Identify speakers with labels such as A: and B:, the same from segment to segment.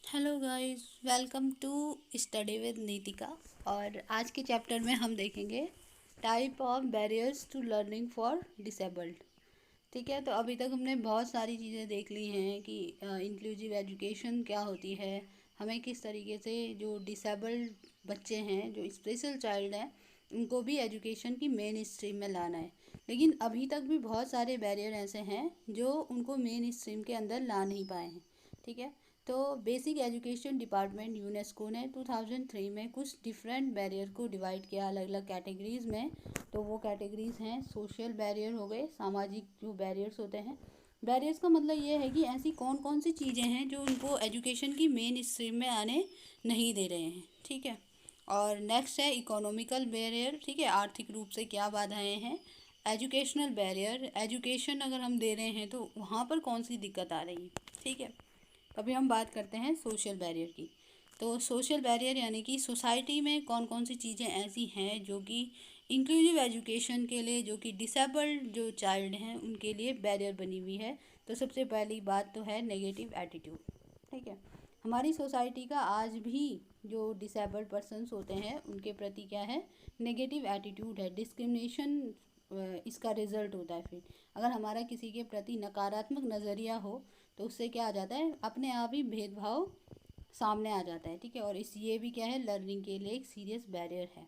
A: Hello guys, welcome to study with Nitika. और आज के चैप्टर में हम देखेंगे type of barriers to learning for disabled. ठीक है, तो अभी तक हमने बहुत सारी चीज़ें देख ली हैं कि इंक्लूसिव एजुकेशन क्या होती है, हमें किस तरीके से जो डिसेबल्ड बच्चे हैं, जो स्पेशल चाइल्ड हैं, उनको भी एजुकेशन की मेन स्ट्रीम में लाना है। लेकिन अभी तक भी बहुत सारे बैरियर ऐसे हैं जो उनको मेन स्ट्रीम के अंदर ला नहीं पाए हैं। ठीक है, तो बेसिक एजुकेशन डिपार्टमेंट यूनेस्को ने 2003 में कुछ डिफरेंट बैरियर को डिवाइड किया अलग अलग कैटेगरीज में। तो वो कैटेगरीज हैं, सोशल बैरियर हो गए, सामाजिक जो बैरियर्स होते हैं। बैरियर्स का मतलब ये है कि ऐसी कौन कौन सी चीज़ें हैं जो उनको एजुकेशन की मेन स्ट्रीम में आने नहीं दे रहे हैं। ठीक है, और नेक्स्ट है इकोनॉमिकल बैरियर। ठीक है, आर्थिक रूप से क्या बाधाएं हैं। एजुकेशनल बैरियर, एजुकेशन अगर हम दे रहे हैं तो वहाँ पर कौन सी दिक्कत आ रही है। ठीक है, अभी हम बात करते हैं सोशल बैरियर की। तो सोशल बैरियर यानी कि सोसाइटी में कौन कौन सी चीज़ें ऐसी हैं जो कि इंक्लूसिव एजुकेशन के लिए, जो कि डिसेबल्ड जो चाइल्ड हैं उनके लिए बैरियर बनी हुई है। तो सबसे पहली बात तो है नेगेटिव एटीट्यूड। ठीक है, हमारी सोसाइटी का आज भी जो डिसेबल्ड पर्सनस होते हैं उनके प्रति क्या है, नेगेटिव एटीट्यूड है, डिस्क्रिमिनेशन इसका रिजल्ट होता है। फिर अगर हमारा किसी के प्रति नकारात्मक नज़रिया हो तो उससे क्या आ जाता है, अपने आप ही भेदभाव सामने आ जाता है। ठीक है, और इस ये भी क्या है, लर्निंग के लिए एक सीरियस बैरियर है।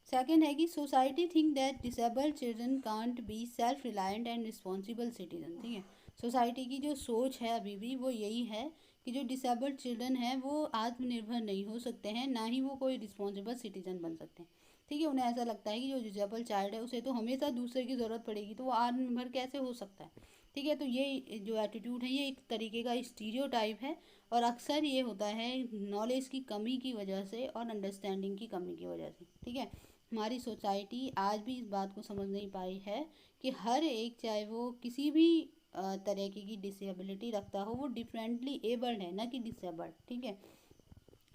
A: सेकंड है कि society think that disabled children can't be self reliant and responsible citizen. ठीक है, सोसाइटी की जो सोच है अभी भी वो यही है कि जो डिसेबल्ड चिल्ड्रन है वो आत्मनिर्भर नहीं हो सकते हैं, ना ही वो कोई रिस्पॉन्सिबल सिटीजन बन सकते हैं। ठीक है, उन्हें ऐसा लगता है कि जो डिसेबल चाइल्ड है उसे तो हमेशा दूसरे की ज़रूरत पड़ेगी, तो वो आत्मनिर्भर कैसे हो सकता है। ठीक है, तो ये जो एटीट्यूड है ये एक तरीके का स्टीरियोटाइप है, और अक्सर ये होता है नॉलेज की कमी की वजह से और अंडरस्टैंडिंग की कमी की वजह से। ठीक है, हमारी सोसाइटी आज भी इस बात को समझ नहीं पाई है कि हर एक, चाहे वो किसी भी तरह की डिसेबिलिटी रखता हो, वो डिफरेंटली एबल्ड है, ना कि डिसेबल्ड। ठीक है,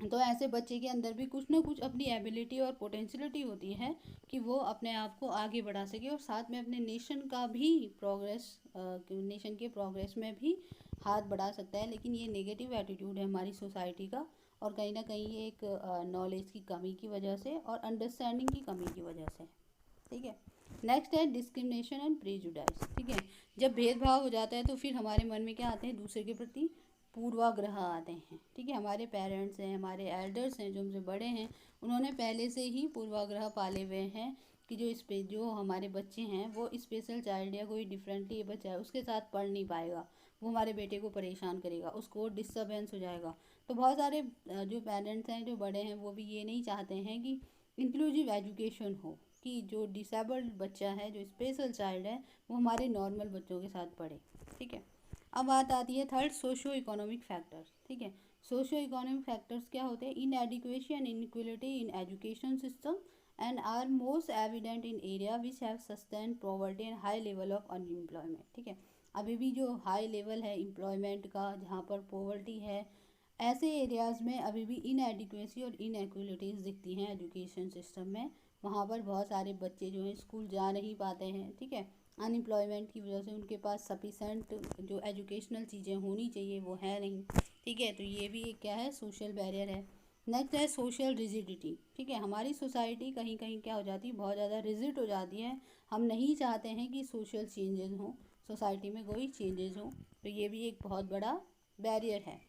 A: तो ऐसे बच्चे के अंदर भी कुछ ना कुछ अपनी एबिलिटी और पोटेंशियलिटी होती है कि वो अपने आप को आगे बढ़ा सके और साथ में अपने नेशन का भी प्रोग्रेस, नेशन के प्रोग्रेस में भी हाथ बढ़ा सकता है। लेकिन ये नेगेटिव एटीट्यूड है हमारी सोसाइटी का, और कहीं ना कहीं ये एक नॉलेज की कमी की वजह से और अंडरस्टैंडिंग की कमी की वजह से। ठीक है, नेक्स्ट है डिस्क्रिमिनेशन एंड प्रेजुडाइज। ठीक है, जब भेदभाव हो जाता है तो फिर हमारे मन में क्या आते हैं, दूसरे के प्रति पूर्वाग्रह आते हैं। ठीक है, हमारे पेरेंट्स हैं, हमारे एल्डर्स हैं जो हमसे बड़े हैं, उन्होंने पहले से ही पूर्वाग्रह पाले हुए हैं कि जो हमारे बच्चे हैं वो स्पेशल चाइल्ड या कोई डिफरेंटली बच्चा है उसके साथ पढ़ नहीं पाएगा, वो हमारे बेटे को परेशान करेगा, उसको डिस्टर्बेंस हो जाएगा। तो बहुत सारे जो पेरेंट्स हैं जो बड़े हैं वो भी ये नहीं चाहते हैं कि इंक्लूसिव एजुकेशन हो, कि जो डिसेबल्ड बच्चा है, जो स्पेशल चाइल्ड है, वो हमारे नॉर्मल बच्चों के साथ पढ़े। ठीक है, अब बात आती है थर्ड, सोशो इकोनॉमिक फैक्टर्स। ठीक है, सोशो इकोनॉमिक फैक्टर्स क्या होते हैं, in adequation and inequality in education system and are most evident in area which have sustain poverty and high level of unemployment. ठीक है, अभी भी जो हाई लेवल है एम्प्लॉयमेंट का, जहाँ पर पॉवर्टी है, ऐसे एरियाज़ में अभी भी इनएडिक्वेसी और इनएक्वलिटीज़ दिखती हैं एजुकेशन सिस्टम में। वहाँ पर बहुत सारे बच्चे जो हैं स्कूल जा नहीं पाते हैं। ठीक है, अनएम्प्लॉयमेंट की वजह से उनके पास सफिशेंट जो एजुकेशनल चीज़ें होनी चाहिए वो है नहीं। ठीक है, तो ये भी एक क्या है, सोशल बैरियर है। नेक्स्ट है सोशल रिजिडिटी। ठीक है, हमारी सोसाइटी कहीं कहीं क्या हो जाती है, बहुत ज़्यादा रिजिड हो जाती है। हम नहीं चाहते हैं कि सोशल चेंजेस हों, सोसाइटी में कोई चेंजेस हों, तो ये भी एक बहुत बड़ा बैरियर है।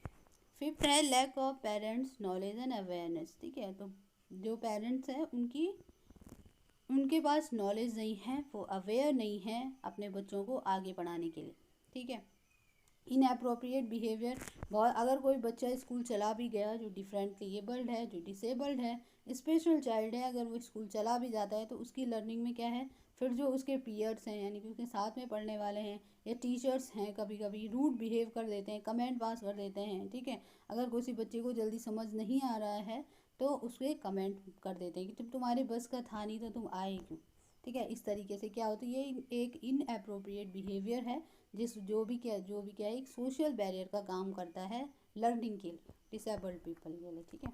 A: फिफ्थ है lack of parents knowledge and awareness. ठीक है, तो जो पेरेंट्स हैं उनके पास नॉलेज नहीं है, वो अवेयर नहीं है अपने बच्चों को आगे बढ़ाने के लिए। ठीक है, इनअप्रोप्रिएट बिहेवियर, बहुत अगर कोई बच्चा स्कूल चला भी गया जो डिफरेंटली एबल्ड है, जो डिसेबल्ड है, स्पेशल चाइल्ड है, अगर वो स्कूल चला भी जाता है तो उसकी लर्निंग में क्या है, फिर जो उसके पीयर्स हैं यानी कि उसके साथ में पढ़ने वाले हैं या टीचर्स हैं, कभी कभी रूड बिहेव कर देते हैं, कमेंट पास कर देते हैं। ठीक है, अगर किसी बच्चे को जल्दी समझ नहीं आ रहा है तो उसके कमेंट कर देते हैं कि जब तुम्हारे बस का था नहीं तो तुम आए क्यों। ठीक है, इस तरीके से क्या होता है, ये एक इनअप्रोप्रिएट बिहेवियर है जो भी क्या एक सोशल बैरियर का काम करता है लर्निंग के लिए, डिसेबल्ड पीपल के लिए। ठीक है,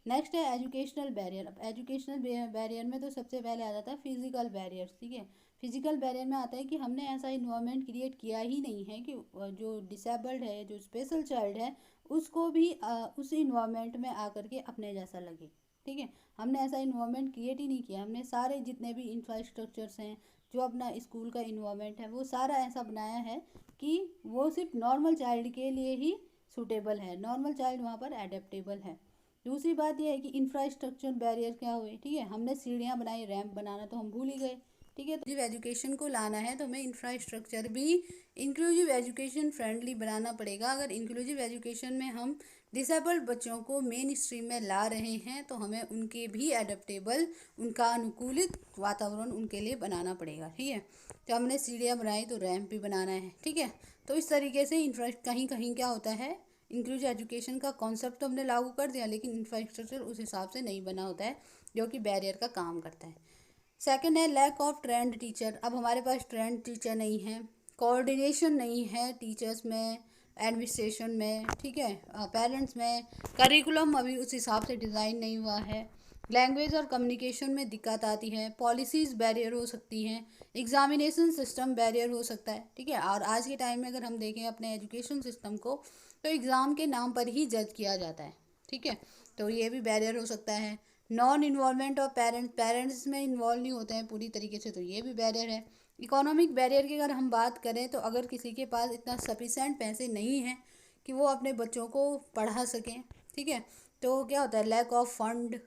A: नेक्स्ट है एजुकेशनल बैरियर। अब एजुकेशनल बैरियर में तो सबसे पहले आ जाता है फिजिकल बैरियर्स। ठीक है, फिजिकल बैरियर में आता है कि हमने ऐसा इन्वायरमेंट क्रिएट किया ही नहीं है कि जो डिसेबल्ड है, जो स्पेशल चाइल्ड है, उसको भी उसी इन्वायरमेंट में आकर के अपने जैसा लगे। ठीक है, हमने ऐसा इन्वायरमेंट क्रिएट ही नहीं किया। हमने सारे जितने भी इंफ्रास्ट्रक्चर्स हैं, जो अपना स्कूल का इन्वायरमेंट है, वो सारा ऐसा बनाया है कि वो सिर्फ नॉर्मल चाइल्ड के लिए ही सूटेबल है, नॉर्मल चाइल्ड वहाँ पर एडेप्टेबल है। दूसरी बात यह है कि इंफ्रास्ट्रक्चर बैरियर क्या हुए। ठीक है, हमने सीढ़ियाँ बनाई, रैंप बनाना तो हम भूल ही गए। ठीक है, तो इंक्लूसिव एजुकेशन को लाना है तो हमें इंफ्रास्ट्रक्चर भी इंक्लूसिव एजुकेशन फ्रेंडली बनाना पड़ेगा। अगर इंक्लूसिव एजुकेशन में हम डिसेबल्ड बच्चों को मेन स्ट्रीम में ला रहे हैं तो हमें उनके भी एडेप्टेबल, उनका अनुकूलित वातावरण उनके लिए बनाना पड़ेगा। ठीक है, तो हमने सीढ़ियाँ बनाई तो रैंप भी बनाना है। ठीक है, तो इस तरीके से कहीं कहीं क्या होता है, इंक्लूसिव एजुकेशन का कॉन्सेप्ट तो हमने लागू कर दिया, लेकिन इंफ्रास्ट्रक्चर उस हिसाब से नहीं बना होता है, जो कि बैरियर का काम करता है। सेकंड है लैक ऑफ ट्रेंड टीचर। अब हमारे पास ट्रेंड टीचर नहीं है, कोऑर्डिनेशन नहीं है टीचर्स में, एडमिनिस्ट्रेशन में, ठीक है, पेरेंट्स में, करिकुलम अभी उस हिसाब से डिज़ाइन नहीं हुआ है, लैंग्वेज और कम्युनिकेशन में दिक्कत आती है, पॉलिसीज़ बैरियर हो सकती हैं, एग्जामिनेशन सिस्टम बैरियर हो सकता है। ठीक है, और आज के टाइम में अगर हम देखें अपने एजुकेशन सिस्टम को, तो एग्ज़ाम के नाम पर ही जज किया जाता है। ठीक है, तो ये भी बैरियर हो सकता है। Non involvement of parents, parents इसमें इन्वॉल्व नहीं होते हैं पूरी तरीके से, तो ये भी बैरियर है। इकोनॉमिक बैरियर की अगर हम बात करें तो अगर किसी के पास इतना सफिशेंट पैसे नहीं हैं कि वो अपने बच्चों को पढ़ा सकें, ठीक है, तो क्या होता है, लैक ऑफ फंड,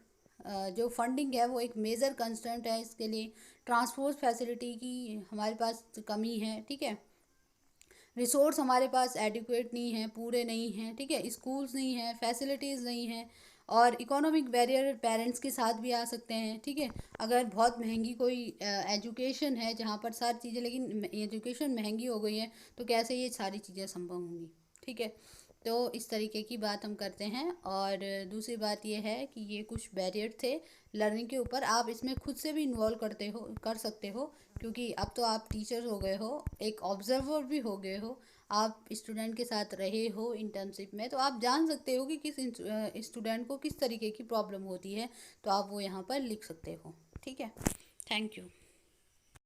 A: जो फंडिंग है वो एक मेजर कंस्ट्रेंट है इसके लिए। ट्रांसपोर्ट फैसिलिटी की हमारे पास कमी है। ठीक है, रिसोर्स हमारे पास एडिक्वेट नहीं है, पूरे नहीं हैं। ठीक है, स्कूल्स नहीं है, फैसिलिटीज़ नहीं है। और इकोनॉमिक बैरियर पेरेंट्स के साथ भी आ सकते हैं। ठीक है, अगर बहुत महंगी कोई एजुकेशन है जहाँ पर सारी चीज़ें, लेकिन एजुकेशन महंगी हो गई है तो कैसे ये सारी चीज़ें संभव होंगी। ठीक है, तो इस तरीके की बात हम करते हैं। और दूसरी बात ये है कि ये कुछ बैरियर थे लर्निंग के ऊपर। आप इसमें खुद से भी इन्वॉल्व कर सकते हो, क्योंकि अब तो आप टीचर हो गए हो, एक ऑब्जर्वर भी हो गए हो, आप स्टूडेंट के साथ रहे हो इंटर्नशिप में, तो आप जान सकते हो कि किस स्टूडेंट को किस तरीके की प्रॉब्लम होती है, तो आप वो यहाँ पर लिख सकते हो। ठीक है, थैंक यू।